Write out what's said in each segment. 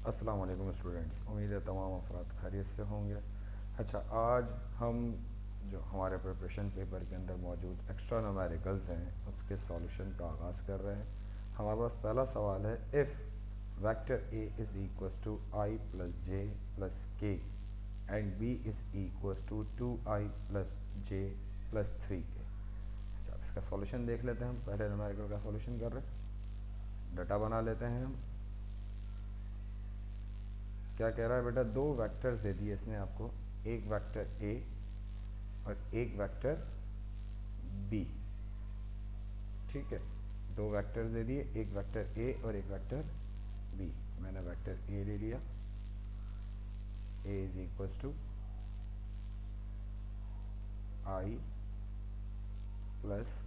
अस्सलाम वालेकुम स्टूडेंट्स, उम्मीद है तमाम अफराद खैरियत से होंगे। अच्छा, आज हम जो हमारे प्रिपरेशन पेपर के अंदर मौजूद एक्स्ट्रा न्यूमेरिकल्स हैं उसके सॉल्यूशन का आगाज़ कर रहे हैं। हमारे पास पहला सवाल है, if vector A is equals to I plus J plus K and B is equals to 2i plus J plus 3k। अच्छा, अब इसका सॉल्यूशन देख लेते हैं। हम पहले न्यूमेरिकल का सॉल्यूशन कर रहे हैं, डाटा बना लेते हैं हम। क्या कह रहा है बेटा, दो वेक्टर्स दे दिए इसने आपको, एक वेक्टर ए और एक वेक्टर बी। ठीक है, दो वेक्टर्स दे दिए, एक वेक्टर ए और एक वेक्टर बी। मैंने वेक्टर ए ले लिया, A is equals to I plus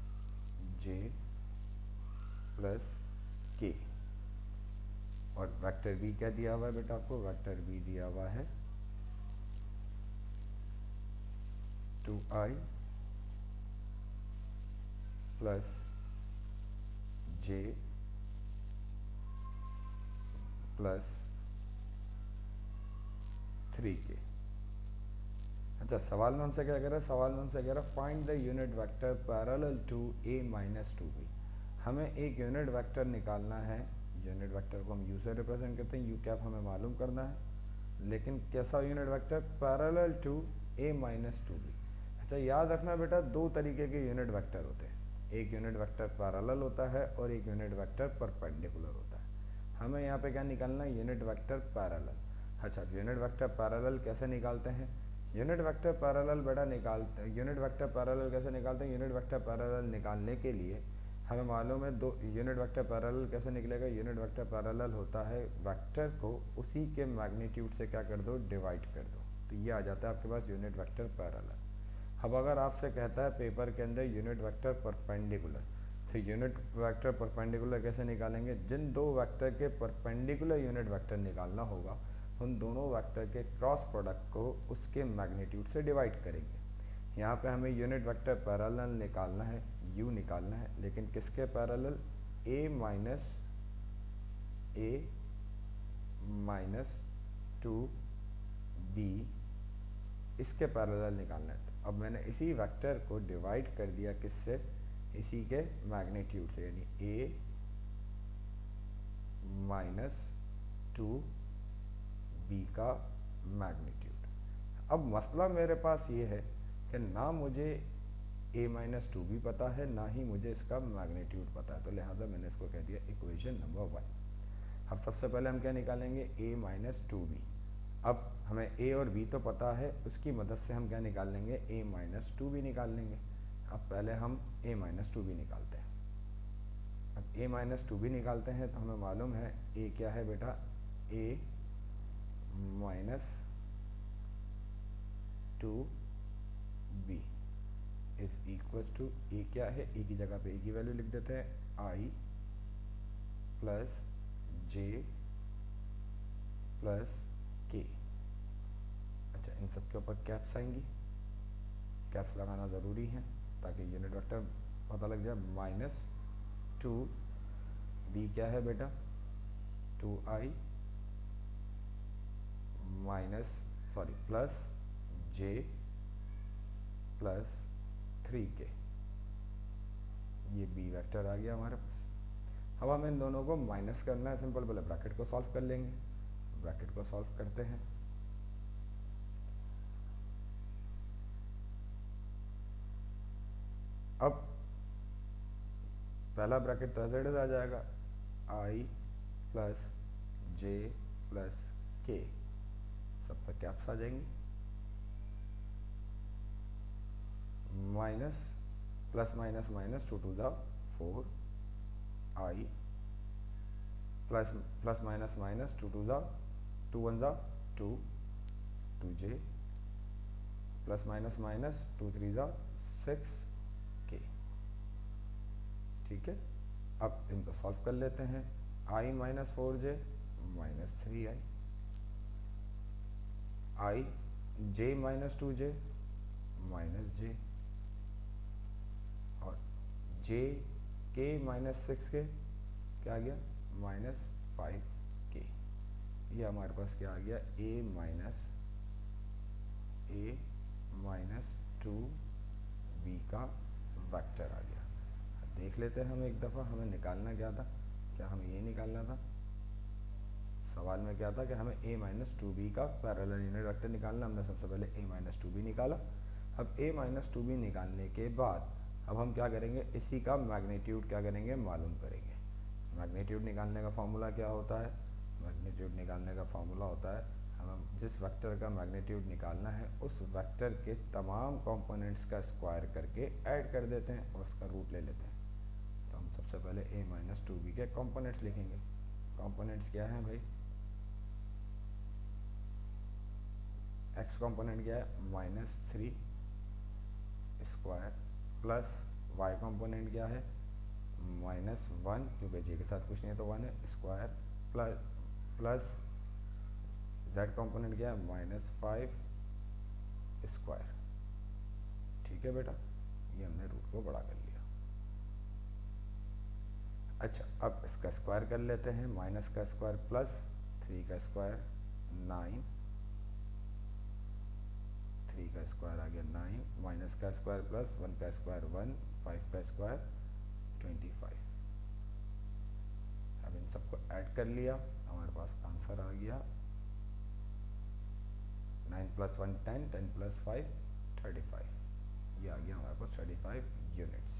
J plus K, और वेक्टर बी क्या दिया हुआ है बेटा आपको, वेक्टर बी दिया हुआ है 2i plus J plus 3k। अच्छा, सवाल में हमसे क्या कह रहा है, सवाल में हमसे कह रहा है find the unit vector parallel to a minus 2b। हमें एक यूनिट वेक्टर निकालना है। यूनिट वेक्टर को हम u से रिप्रेजेंट करते हैं, u कैप हमें मालूम करना है, लेकिन कैसा unit vector, parallel to a minus 2b। अच्छा, याद रखना बेटा, दो तरीके के यूनिट वेक्टर होते हैं, एक यूनिट वेक्टर पैरेलल होता है और एक यूनिट वेक्टर परपेंडिकुलर होता है। हमें यहाँ पे क्या निकालना है, यूनिट वेक्टर पैरेलल। अच्छा, यूनिट वेक्टर पैरेलल कैसे निकालते हैं, यूनिट वेक्टर पैरेलल बेटा निकालते हैं, यूनिट वेक्टर पैरेलल कैसे निकालते हैं, यूनिट वेक्टर पैरेलल निकालने के लिए हमें मालूम है, दो यूनिट वेक्टर पैरेलल कैसे निकलेगा, यूनिट वेक्टर पैरेलल होता है वेक्टर को उसी के मैग्नीट्यूड से क्या कर दो, डिवाइड कर दो, तो ये आ जाता है आपके पास यूनिट वेक्टर पैरेलल। अब अगर आपसे कहता है पेपर के अंदर यूनिट वेक्टर परपेंडिकुलर, तो यूनिट वेक्टर परपेंडिकुलर कैसे निकालेंगे, जिन दो वेक्टर के परपेंडिकुलर यूनिट वेक्टर निकालना होगा उन दोनों वेक्टर के क्रॉस प्रोडक्ट को उसके मैग्नीट्यूड से डिवाइड करेंगे। यहाँ पे हमें यूनिट वेक्टर पैरेलल निकालना है, u निकालना है, लेकिन किसके पैरेलल, a माइनस 2b, इसके पैरेलल निकालना है। तो अब मैंने इसी वेक्टर को डिवाइड कर दिया किससे, इसी के मैग्नीट्यूड से, यानी a माइनस 2b का मैग्नीट्यूड। अब मसला मेरे पास ये है कि ना मुझे a माइनस 2b पता है, ना ही मुझे इसका मैग्नीट्यूड पता है, तो लिहाजा मैंने इसको कह दिया इक्वेशन नंबर 1। अब सबसे पहले हम क्या निकालेंगे, a माइनस 2b। अब हमें a और b तो पता है, उसकी मदद से हम क्या निकाल लेंगे, a माइनस 2b निकाल लेंगे। अब पहले हम a माइनस 2b निकालते हैं। अब a माइनस 2b निकालते हैं तो हमें मालूम है a क्या है बेटा, a minus 2b is equals to, A क्या है, ए की जगह पे ए की वैल्यू लिख देते हैं, आई प्लस जे प्लस के। अच्छा, इन सब के ऊपर कैप्स आएंगी, कैप्स लगाना ज़रूरी है ताकि यूनिट वेक्टर पता लग जाए। माइनस 2b क्या है बेटा, 2i minus plus J plus 3k, ये b वेक्टर आ गया हमारे पास। अब हमें इन दोनों को माइनस करना है, सिंपल, पहले ब्रैकेट को सॉल्व कर लेंगे। ब्रैकेट को सॉल्व करते हैं, अब पहला ब्रैकेट तो एज आ जाएगा, i प्लस जे प्लस के, सब पर कैप्स आ जाएंगी, माइनस प्लस माइनस माइनस 2 2 ज़ा 4, i plus plus minus minus 2 2 ज़ा 2 1 ज़ा 2, 2j प्लस माइनस माइनस 2 3 ज़ा 6k। ठीक है, अब इनको सॉल्व कर लेते हैं, i minus 4j minus 3i, i j minus 2j minus j, और j k माइनस 6k क्या आ गया, माइनस 5k। ये हमारे पास क्या आ गया, ए माइनस टू बी का वेक्टर आ गया। देख लेते हैं हम एक दफ़ा, हमें निकालना क्या था, क्या हमें ये निकालना था, सवाल में क्या था कि हमें a माइनस टू बी का पैरेलल यूनिट वेक्टर निकालना। हमने सबसे पहले a माइनस टू बी निकाला। अब a माइनस टू बी निकालने के बाद अब हम क्या करेंगे, इसी का मैग्नीट्यूड क्या करेंगे, मालूम करेंगे। मैग्नीट्यूड निकालने का फॉर्मूला क्या होता है, मैग्नीट्यूड निकालने का फॉर्मूला होता है, हमें जिस वेक्टर का मैग्नीट्यूड निकालना है उस वेक्टर के तमाम कंपोनेंट्स का स्क्वायर करके ऐड कर देते हैं और उसका रूट ले लेते हैं। तो हम सबसे पहले a माइनस टू बी के कंपोनेंट्स लिखेंगे। कंपोनेंट्स क्या हैं भाई, x कंपोनेंट क्या है, minus three square, plus y component क्या है, माइनस वन, क्योंकि j के साथ कुछ नहीं है तो वन है, स्क्वायर, प्लस z कंपोनेंट क्या है, माइनस फाइव स्क्वायर। ठीक है बेटा, ये हमने रूट को बड़ा कर लिया। अच्छा, अब इसका स्क्वायर कर लेते हैं, माइनस का स्क्वायर प्लस थ्री का स्क्वायर नाइन, थ्री का स्क्वायर आ गया नाइन, माइनस का स्क्वायर प्लस वन का स्क्वायर वन, फाइव का स्क्वायर 25। अब इन सबको ऐड कर लिया, हमारे पास आंसर आ गया 9 प्लस वन 10, 10 प्लस 5 35। ये आ गया हमारे पास 35 यूनिट्स।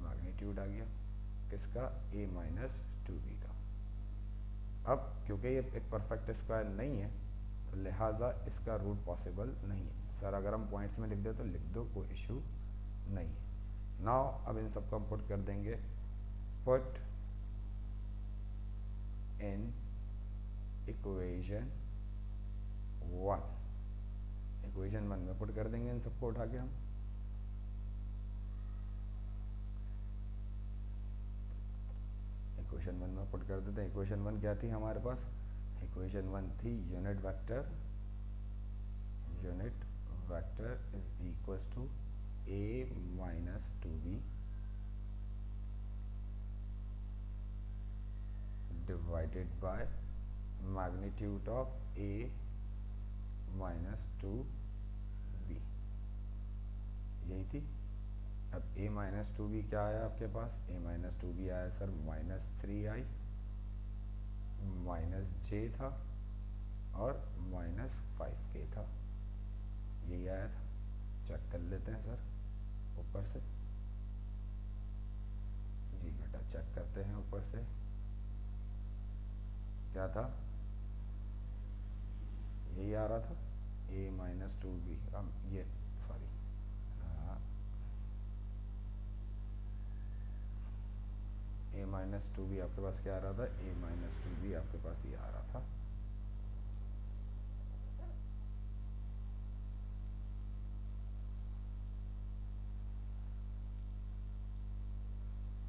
मैग्नीट्यूड आ गया किसका, a माइनस टू बी का। अब क्योंकि ये एक परफेक्ट स्क्वायर नहीं है तो लिहाजा इसका रूट पॉसिबल नहीं है। सर अगर हम पॉइंट्स में लिख दे तो लिख दो, कोई इशू नहीं है। नाउ अब इन सबको हम पुट कर देंगे, put in equation one, equation one में पुट कर देंगे इन सबको उठा के हम। इक्वेशन वन में पुट कर देते हैं। इक्वेशन वन क्या थी हमारे पास, इक्वेशन वन थी unit vector is equals to a minus two b divided by magnitude of a minus two b, यही थी। अब a माइनस टू बी क्या आया आपके पास, a माइनस टू बी आया सर माइनस थ्री आई, माइनस जे था और माइनस फाइव के था, यही आया था। चेक कर लेते हैं सर ऊपर से, जी बेटा चेक करते हैं ऊपर से क्या था, यही आ रहा था a माइनस टू बी, ये sorry a minus two b आपके पास क्या आ रहा था, a माइनस टू बी आपके पास ये आ रहा था।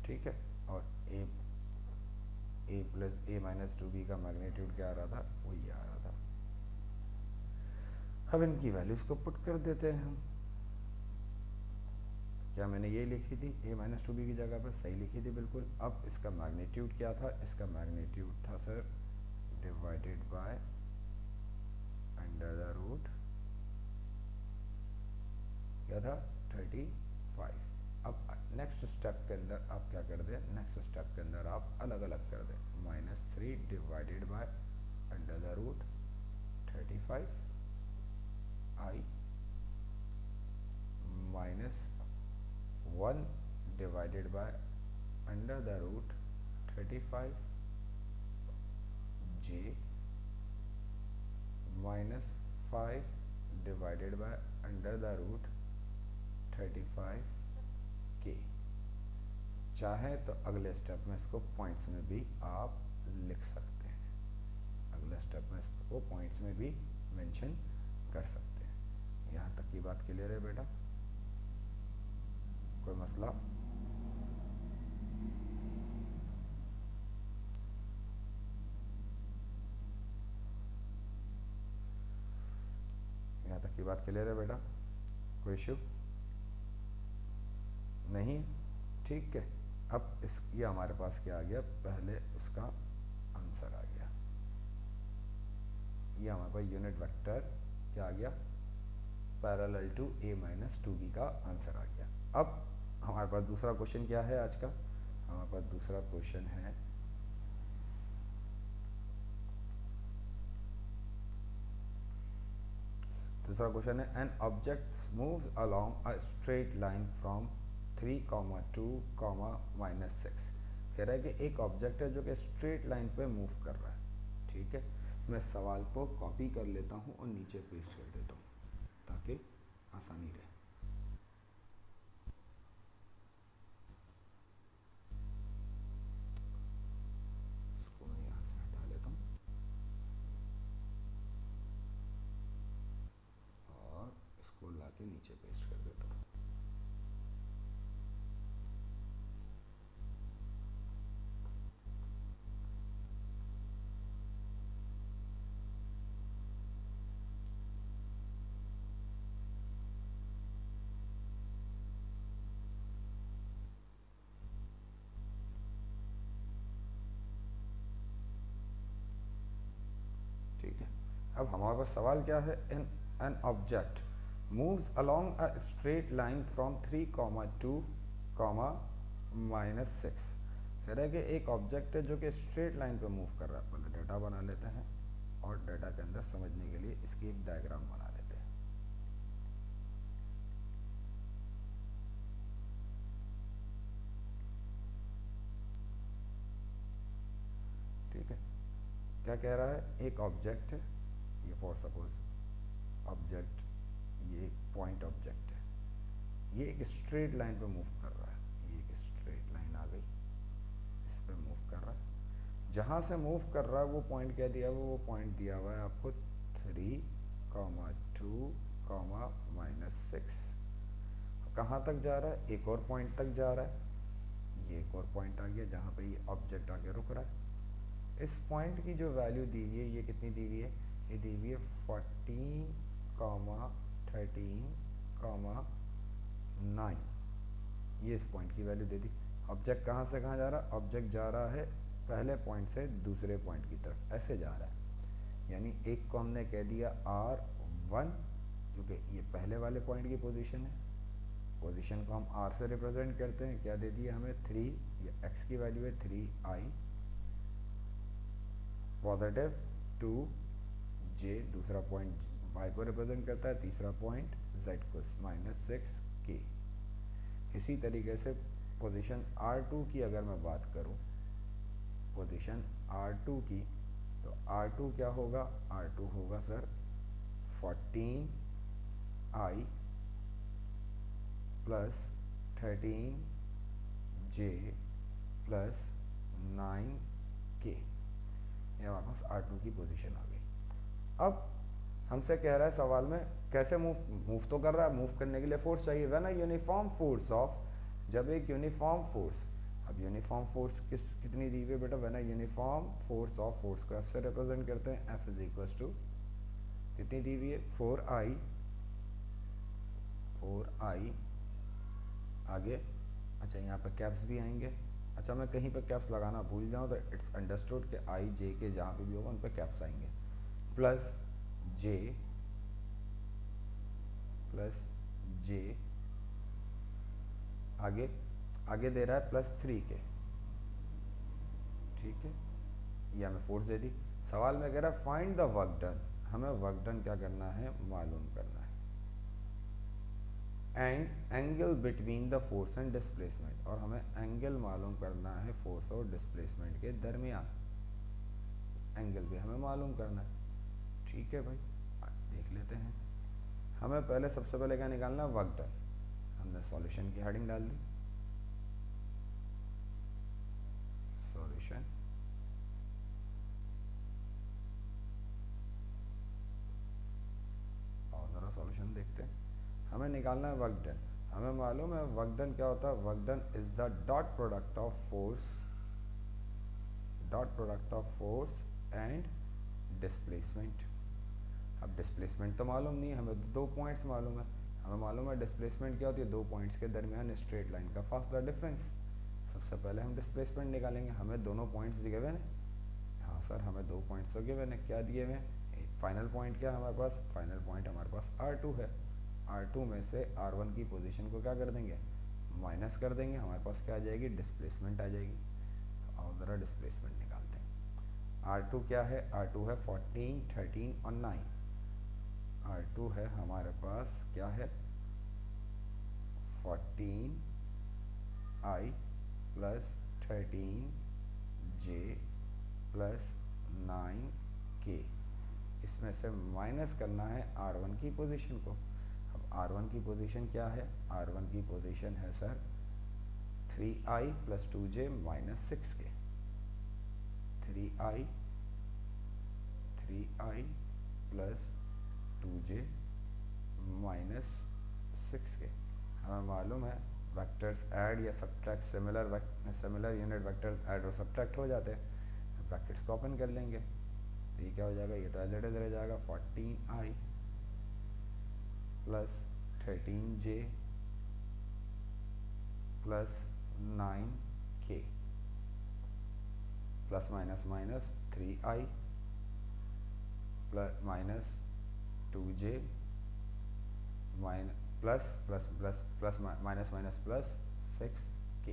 ठीक है, और a plus a minus two b का मैग्नीट्यूड क्या आ रहा था, वो ये आ रहा था। अब इनकी वैल्यूज को पुट कर देते हैं हम। क्या मैंने ये लिखी थी, a माइनस टू बी की जगह पर सही लिखी थी बिल्कुल। अब इसका मैग्नीट्यूड क्या था, इसका मैग्नीट्यूड था sir divided by under the root क्या था 35। अब नेक्स्ट स्टेप के अंदर आप क्या कर दें, नेक्स्ट स्टेप के अंदर आप अलग अलग कर दें, minus three divided by under the root 35 i minus one divided by under the root 35 j minus five divided by under the root 35 k. चाहे तो अगले स्टेप में इसको पॉइंट्स में भी आप लिख सकते हैं, अगले स्टेप में इसको पॉइंट्स में भी मेंशन कर सकते हैं। यहाँ तक की बात क्लियर है बेटा, कोई मसला? यहाँ तक की बात क्लियर है बेटा, कोई इश्यू नहीं? ठीक है, अब इस ये हमारे पास क्या आ गया, पहले उसका आंसर आ गया। ये हमारे पास यूनिट वेक्टर क्या आ गया, parallel to a minus 2b का आंसर आ गया। अब हमारे पास दूसरा क्वेश्चन क्या है आज का, हमारे पास दूसरा क्वेश्चन है दूसरा क्वेश्चन है an object moves along a straight line from 3, 2, -6। कह रहा है कि एक ऑब्जेक्ट है जो कि स्ट्रेट लाइन पे मूव कर रहा है। ठीक है, मैं सवाल को कॉपी कर लेता हूँ और नीचे पेस्ट कर देता हूँ ताकि आसानी रहे। इसको मैं यहाँ से हटा लेता हूँ और इसको लाके नीचे पेस्ट कर देता हूँ। ठीक है, अब हमारे पास सवाल क्या है, an object moves along a straight line from 3, 2, -6। कह रहा है कि एक ऑब्जेक्ट है जो कि स्ट्रेट लाइन पे मूव कर रहा है। पहले डाटा बना लेते हैं और डाटा के अंदर समझने के लिए इसकी एक डायग्राम बना लेते हैं। ठीक है, क्या कह रहा है, एक ऑब्जेक्ट है, ये फॉर सपोज ऑब्जेक्ट, ये एक पॉइंट ऑब्जेक्ट है, ये एक स्ट्रेट लाइन पे मूव कर रहा है। ये एक स्ट्रेट लाइन आ गई, इस पे मूव कर रहा है। जहाँ से मूव कर रहा है वो पॉइंट क्या दिया हुआ, वो पॉइंट दिया हुआ है आपको 3, 2, -6। कहाँ तक जा रहा है, एक और पॉइंट तक जा रहा है। ये एक और पॉइंट आ गया जहाँ पे ये ऑब्जेक्ट आके रुक रहा है। इस पॉइंट की जो वैल्यू दी हुई है, ये कितनी दी हुई है, ये दी हुई है 14, 13, 9। ये इस पॉइंट की वैल्यू दे दी। ऑब्जेक्ट कहाँ से कहाँ जा रहा है, ऑब्जेक्ट जा रहा है पहले पॉइंट से दूसरे पॉइंट की तरफ, ऐसे जा रहा है। यानी एक को हमने कह दिया R1 क्योंकि ये पहले वाले पॉइंट की पोजीशन है। पोजीशन को हम R से रिप्रेजेंट करते हैं, क्या दे दिया हमें 3, ये x की वैल्यू है 3i पॉजिटिव 2j, दूसरा पॉइंट y को रिप्रेजेंट करता है, तीसरा पॉइंट z को -6k। इसी तरीके से पोजीशन R2 की अगर मैं बात करूं, पोजीशन R2 की, तो R2 क्या होगा, R2 होगा sir 14i plus 13j plus 9k। ये हमारे पास R2 की पोजीशन आ गई। अब हमसे कह रहा है सवाल में कैसे मूव तो कर रहा है, मूव करने के लिए फोर्स चाहिए। When a uniform force of, जब एक यूनिफॉर्म फोर्स, अब यूनिफॉर्म फोर्स कितनी दी हुई है बेटा, when a uniform force of, force को F से रिप्रेजेंट करते हैं, F इज इक्वल टू कितनी दी हुई है 4i आगे। अच्छा यहाँ पे कैप्स भी आएंगे। अच्छा मैं कहीं पे कैप्स लगाना भूल जाऊँ तो इट्स अंडरस्टूड कि i j के जहाँ पे भी होगा उन पे कैप्स आएंगे, प्लस j आगे आगे दे रहा है +3k। ठीक है, ये हमें फोर्स दे दी। सवाल में कह रहा है फाइंड द वर्क डन, हमें वर्क डन क्या करना है, मालूम करना है। And angle between the force and displacement, और हमें एंगल मालूम करना है फोर्स और डिस्प्लेसमेंट के दरमियान, एंगल भी हमें मालूम करना है। ठीक है भाई, देख लेते हैं। हमें पहले सबसे पहले क्या निकालना है, वर्क डन। हमने सॉल्यूशन की हेडिंग डाल दी, सॉल्यूशन, और ज़रा सॉल्यूशन देखते हैं। हमें निकालना है वर्क डन। हमें मालूम है वर्क डन क्या होता है, work done is the dot product of force and displacement. अब डिस्प्लेसमेंट तो मालूम नहीं है, हमें दो पॉइंट्स मालूम है। हमें मालूम है डिस्प्लेसमेंट क्या होती है, दो पॉइंट्स के दरमियान स्ट्रेट लाइन का फासला, डिफरेंस। सबसे पहले हम डिस्प्लेसमेंट निकालेंगे। हमें दोनों पॉइंट्स गिवन है, हाँ सर हमें दो पॉइंट्स तो गिवन है। क्या दिए हुए हैं, फाइनल पॉइंट क्या है हमारे पास, फाइनल पॉइंट हमारे पास R2 है। R2 में से R1 की पोजीशन को क्या कर देंगे, माइनस कर देंगे, हमारे पास क्या आ जाएगी, डिस्प्लेसमेंट आ जाएगी। और ज़रा डिस्प्लेसमेंट निकालते हैं। R2 क्या है, R2 है 14, 13 और 9। R2 है हमारे पास क्या है, 14i plus 13j plus 9k। इसमें से माइनस करना है R1 की पोजीशन को। अब R1 की पोजीशन क्या है, R1 की पोजीशन है sir 3i plus 2j minus 6k। 3i plus 2j minus 6k। हमें मालूम है वेक्टर्स ऐड या subtract, similar unit vectors add और सब्ट्रैक्ट हो जाते हैं, तो ब्रैकेट्स को ओपन कर लेंगे। तो ये क्या हो जाएगा, ये तो एज इट इज रह जाएगा 14i plus 13j plus 9k plus minus minus 3i plus minus 2j minus plus plus plus plus minus minus plus 6k।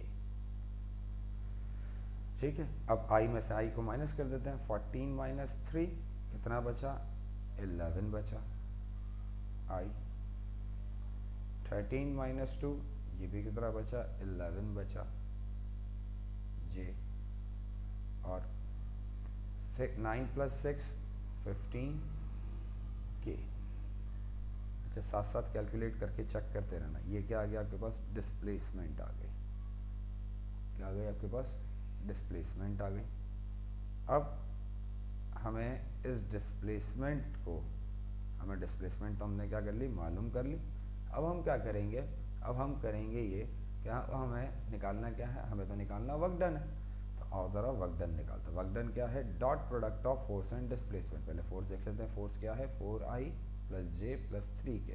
ठीक है, अब i में से i को माइनस कर देते हैं। 14 माइनस 3 कितना बचा, 11 बचा i। 13 माइनस 2 ये भी कितना बचा, 11 बचा j। और 9 प्लस 6 15k। अच्छा, साथ साथ कैलकुलेट करके चेक करते रहना। ये क्या आ गया आपके पास, डिस्प्लेसमेंट आ गई। क्या आ गई आपके पास, डिस्प्लेसमेंट आ गई। अब हमें इस डिस्प्लेसमेंट को, हमें डिस्प्लेसमेंट तो हमने क्या कर ली, मालूम कर ली। अब हम क्या करेंगे, अब हम करेंगे ये क्या, हमें निकालना क्या है, हमें तो निकालना वर्क डन है। तो और ज़रा वर्क डन निकालते हैं। वर्क डन क्या है, dot product of force and displacement. पहले फोर्स देख लेते हैं। फोर्स क्या है, 4i plus j plus 3k।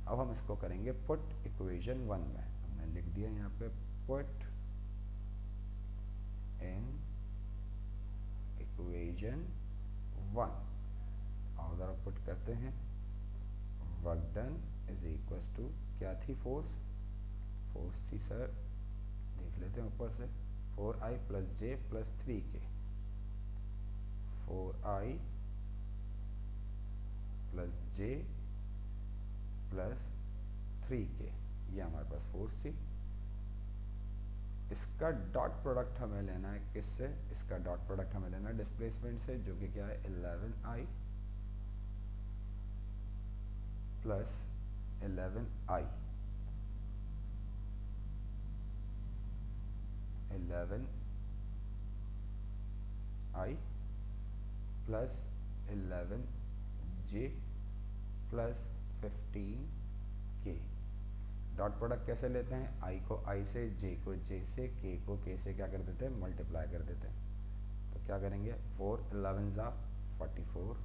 अब हम इसको करेंगे पुट इक्वेशन 1 में। हमने लिख दिया यहाँ पे पुट इन इक्वेशन 1। और ज़रा पुट करते हैं, work done is equal to क्या थी, फोर्स, फोर्स थी सर, देख लेते हैं ऊपर से, 4i plus j plus 3k। 4i plus j plus 3k, ये हमारे पास फोर्स थी। इसका डॉट प्रोडक्ट हमें लेना है किससे, इसका डॉट प्रोडक्ट हमें लेना है डिस्प्लेसमेंट से, जो कि क्या है 11i plus 11i 11i plus 11j plus 15k। Dot product कैसे लेते हैं, i को i से, j को j से, k को k से क्या कर देते हैं, मल्टीप्लाई कर देते हैं। तो क्या करेंगे, 4 11 जा 44,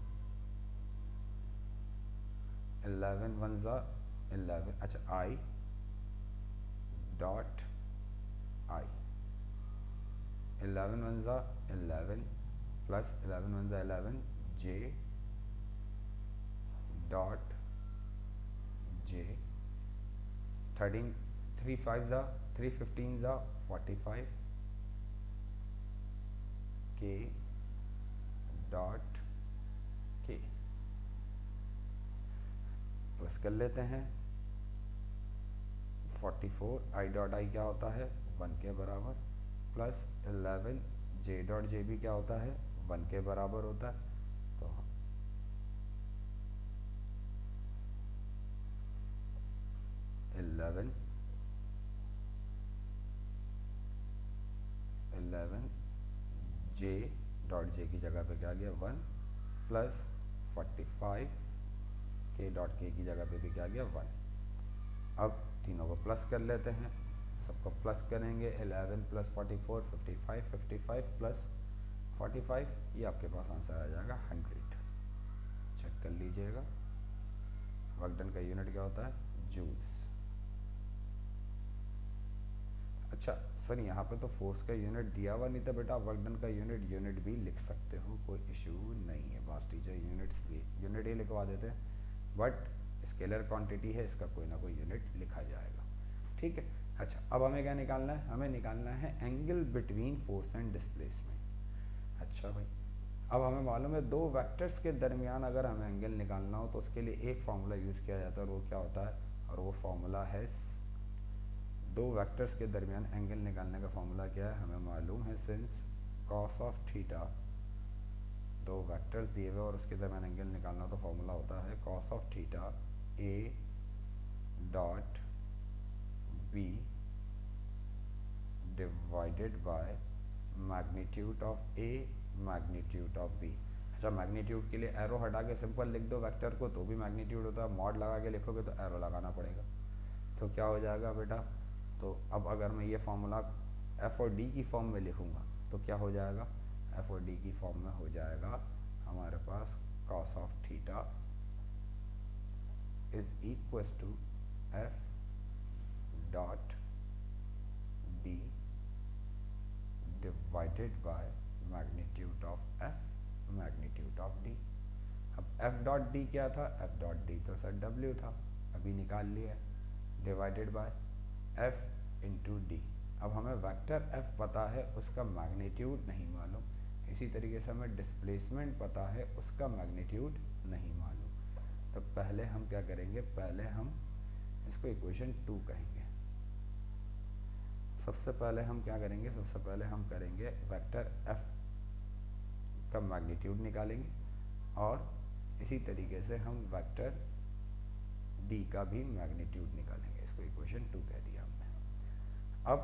11 1 जा 11। अच्छा, i डॉट i 11 1 जा 11 प्लस 11 1 जा 11 j डॉट j। 13 3 5 जा 3 15 जा 45 k डॉट k। प्लस कर लेते हैं 44 i डॉट i क्या होता है, 1 के बराबर, प्लस 11 j डॉट j भी क्या होता है, 1 के बराबर होता है। तो 11 j डॉट j की जगह पे क्या गया 1, प्लस 45 k डॉट k की जगह पे भी क्या गया 1। अब तीनों को प्लस कर लेते हैं, सबको प्लस करेंगे, 11 प्लस 44 55, 55 प्लस 45, ये आपके पास आंसर आ जाएगा 100। चेक कर लीजिएगा। वर्क डन का यूनिट क्या होता है, जूल्स। अच्छा सर यहाँ पे तो फोर्स का यूनिट दिया हुआ नहीं था बेटा, वर्क डन का यूनिट भी लिख सकते हो, कोई इशू नहीं है। बॉस टीचर यूनिट ही लिखवा देते हैं, बट स्केलर क्वांटिटी है, इसका कोई ना कोई यूनिट लिखा जाएगा, ठीक है। अच्छा, अब हमें क्या निकालना है? हमें निकालना है angle between force and displacement. अच्छा भाई, अब हमें मालूम है दो वेक्टर्स के दरमियान अगर हमें एंगल निकालना हो तो उसके लिए एक फार्मूला यूज़ किया जाता है, और वो क्या होता है? और वो फार्मूला है, दो वेक्टर्स के दरमियान एंगल निकालने का फार्मूला क्या है? हमें मालूम है, सिंस कॉस ऑफ थीटा, दो वेक्टर्स दिए हुए और उसके दरमियान एंगल निकालना तो फार्मूला होता है cos of theta a dot b divided by magnitude of a magnitude of b. अच्छा, मैग्नीट्यूड के लिए एरो हटा के सिंपल लिख दो वेक्टर को तो भी मैग्नीट्यूड होता है, मॉड लगा के लिखोगे तो एरो लगाना पड़ेगा। तो क्या हो जाएगा बेटा? तो अब अगर मैं ये फार्मूला एफ और डी की फॉर्म में लिखूँगा तो क्या हो जाएगा? एफ और डी की फॉर्म में हो जाएगा हमारे पास cos of theta is equals to F dot D divided by magnitude of F magnitude of D. अब एफ डॉट डी क्या था? एफ डॉट डी तो सर डब्ल्यू था, अभी निकाल लिया, divided by F into D. अब हमें वेक्टर एफ पता है, उसका मैग्नीट्यूड नहीं मालूम, इसी तरीके से हमें डिस्प्लेसमेंट पता है, उसका मैग्नीट्यूड नहीं मालूम। तो पहले हम क्या करेंगे? पहले हम इसको इक्वेशन 2 कहेंगे। सबसे पहले हम क्या करेंगे? सबसे पहले हम करेंगे वेक्टर एफ का मैग्नीट्यूड निकालेंगे, और इसी तरीके से हम वेक्टर डी का भी मैग्नीट्यूड निकालेंगे। इसको इक्वेशन 2 कह दिया हमने। अब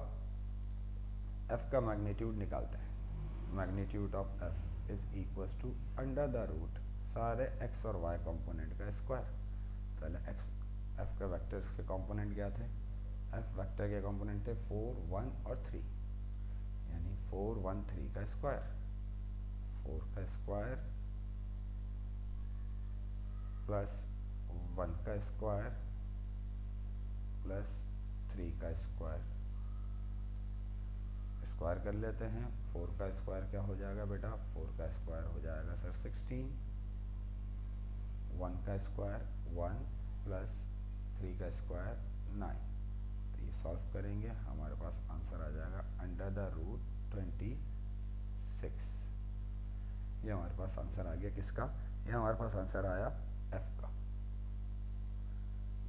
एफ का मैग्नीट्यूड निकालते हैं। Magnitude of f is equals to under the root सारे एक्स और वाई कंपोनेंट का स्क्वायर। पहले एक्स, एफ के वेक्टर्स के कंपोनेंट क्या थे? एफ वेक्टर के कंपोनेंट थे 4, 1 और 3, यानी 4, 1, 3 का स्क्वायर, 4 का स्क्वायर प्लस 1 का स्क्वायर प्लस 3 का स्क्वायर। स्क्वायर कर लेते हैं। 4 का स्क्वायर क्या हो जाएगा बेटा? 4 का स्क्वायर हो जाएगा सर 16, 1 का स्क्वायर 1 प्लस 3 का स्क्वायर 9। तो ये सॉल्व करेंगे, हमारे पास आंसर आ जाएगा अंडर द रूट 26। ये हमारे पास आंसर आ गया किसका? ये हमारे पास आंसर आया एफ का,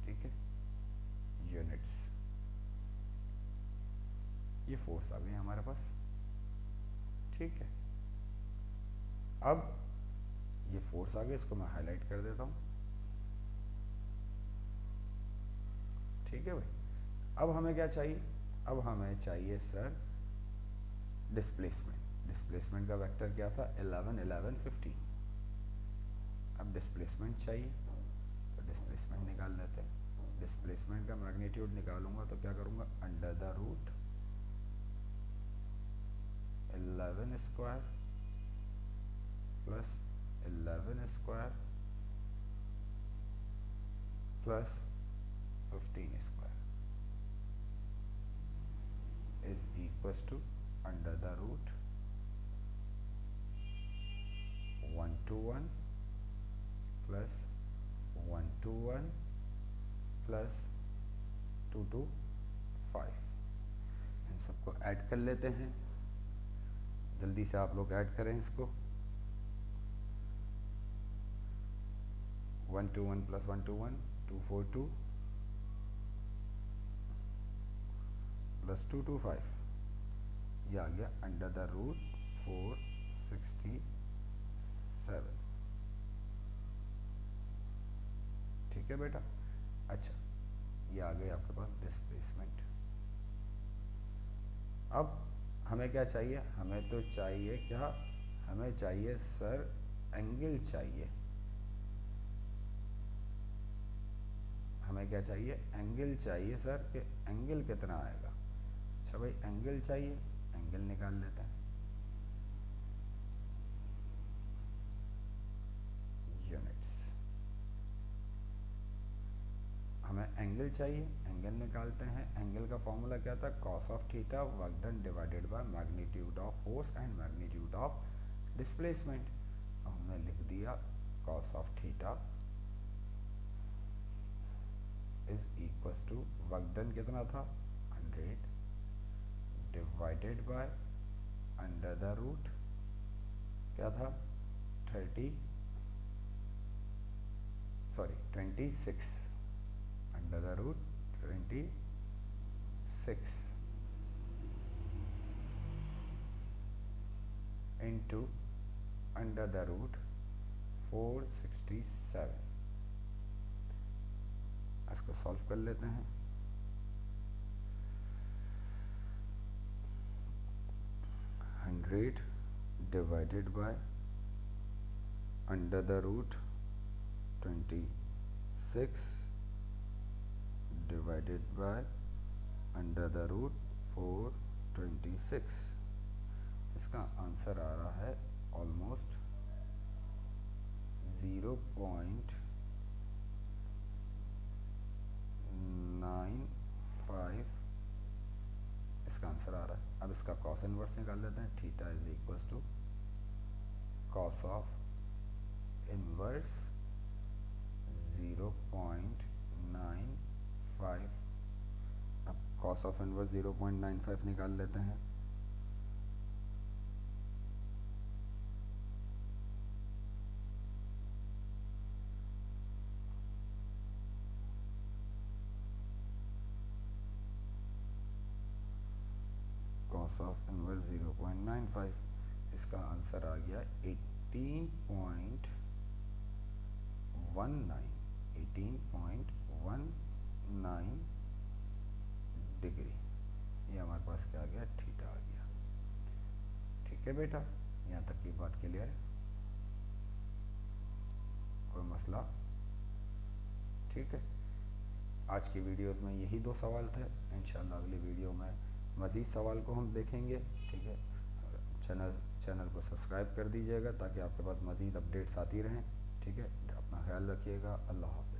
ठीक है। यूनिट्स, ये फोर्स आ गई हमारे पास, ठीक है। अब ये फोर्स आ गया, इसको मैं हाईलाइट कर देता हूँ, ठीक है भाई। अब हमें क्या चाहिए? अब हमें चाहिए सर डिस्प्लेसमेंट। डिस्प्लेसमेंट का वेक्टर क्या था? 11, 11, 15। अब डिस्प्लेसमेंट चाहिए तो डिस्प्लेसमेंट निकाल लेते हैं। डिस्प्लेसमेंट का मैग्नीट्यूड निकालूंगा तो क्या करूंगा? Under the root 11 square plus 11 square plus 15 square is equals to under the root 1 to 1 plus 1 to 1 plus 2 to 5। इन सबको ऐड कर लेते हैं, जल्दी से आप लोग ऐड करें इसको। 1 to 1 plus 1 to 1 2 4 2 plus 2 to 5, ये आ गया अंडर द रूट 467, ठीक है बेटा। अच्छा, ये आ गया आपके पास डिस्प्लेसमेंट। अब हमें क्या चाहिए? हमें तो चाहिए क्या? हमें चाहिए सर एंगल चाहिए। हमें क्या चाहिए? एंगल चाहिए सर, कि एंगल कितना आएगा। अच्छा भाई, एंगल चाहिए, एंगल निकाल लेते हैं। यूनिट्स, हमें एंगल चाहिए, एंगल निकालते हैं। एंगल का फॉर्मूला क्या था, cos of theta work done divided by magnitude of force and magnitude of displacement. हमने लिख दिया cos of theta is equal to work done कितना था 100 divided by under the root क्या था 26 under the root 26 into under the root 467। इसको solve कर लेते हैं। Hundred divided by under the root 26 divided by under the root 426। इसका answer आ रहा है ऑलमोस्ट 0.95 इसका आंसर आ रहा है। अब इसका कॉस इनवर्स निकाल लेते हैं। Theta is equal to cos of inverse 0.95। अब कॉस ऑफ इनवर्स 0.95 निकाल लेते हैं। कॉस ऑफ इनवर्स 0.95, इसका आंसर आ गया 18.19 डिग्री। ये हमारे पास क्या आ गया, थीटा आ गया। ठीक है बेटा, यहाँ तक की बात क्लियर है, कोई मसला? ठीक है, आज की वीडियोस में यही 2 सवाल थे। इंशाल्लाह अगली वीडियो में मज़ीद सवाल को हम देखेंगे। ठीक है, चैनल को सब्सक्राइब कर दीजिएगा ताकि आपके पास मज़ीद अपडेट्स आती रहें। ठीक है, अपना ख्याल रखिएगा। अल्लाह हाफ़िज़।